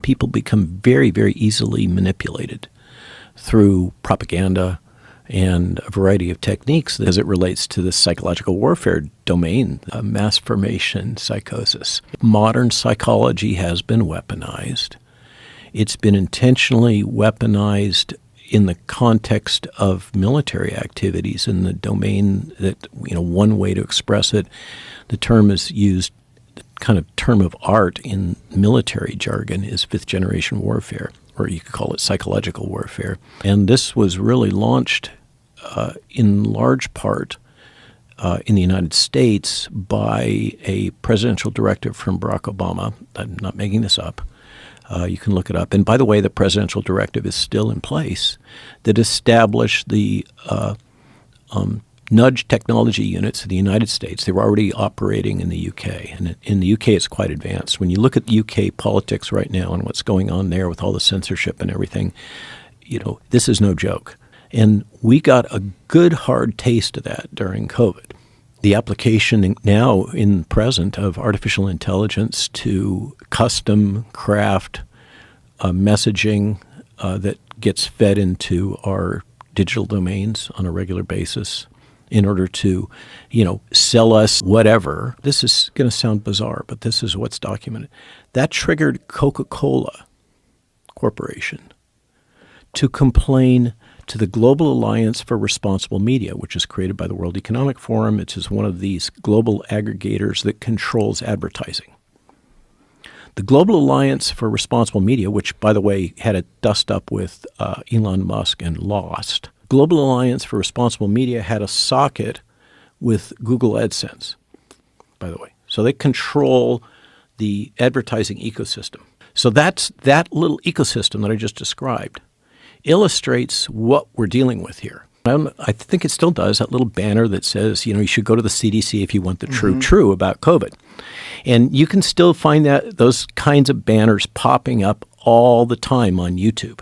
People become very, very easily manipulated through propaganda and a variety of techniques as it relates to the psychological warfare domain, mass formation psychosis. Modern psychology has been weaponized. It's been intentionally weaponized in the context of military activities in the domain that, one way to express it, the term is used, the kind of term of art in military jargon is fifth-generation warfare, or you could call it psychological warfare. And this was really launched in large part in the United States by a presidential directive from Barack Obama. I'm not making this up. You can look it up. And by the way, the presidential directive is still in place that established the nudge technology units in the United States. They were already operating in the UK. And in the UK, it's quite advanced. When you look at UK politics right now and what's going on there with all the censorship and everything, this is no joke. And we got a good hard taste of that during COVID. The application now in present of artificial intelligence to custom craft messaging that gets fed into our digital domains on a regular basis in order to, sell us whatever. This is going to sound bizarre, but this is what's documented. That triggered Coca-Cola Corporation to complain to the Global Alliance for Responsible Media, which is created by the World Economic Forum. It is one of these global aggregators that controls advertising. The Global Alliance for Responsible Media, which, by the way, had a dust-up with Elon Musk and lost. Global Alliance for Responsible Media had a socket with Google AdSense, by the way. So they control the advertising ecosystem. So that little ecosystem that I just described illustrates what we're dealing with here. I think it still does, that little banner that says, you should go to the CDC if you want the true about COVID. And you can still find those kinds of banners popping up all the time on YouTube.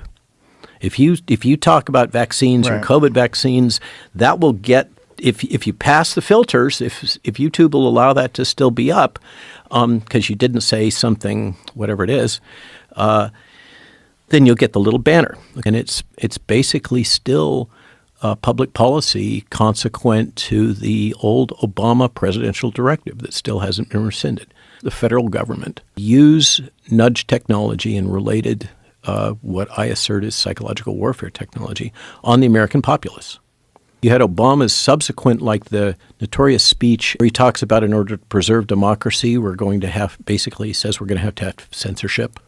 If you talk about vaccines or COVID vaccines, that will get, if you pass the filters, if YouTube will allow that to still be up, because you didn't say something, whatever it is, then you'll get the little banner. And it's basically still public policy consequent to the old Obama presidential directive that still hasn't been rescinded. The federal government use nudge technology and related what I assert is psychological warfare technology on the American populace. You had Obama's subsequent, like the notorious speech where he talks about in order to preserve democracy, we're going to have, basically he says we're going to have censorship.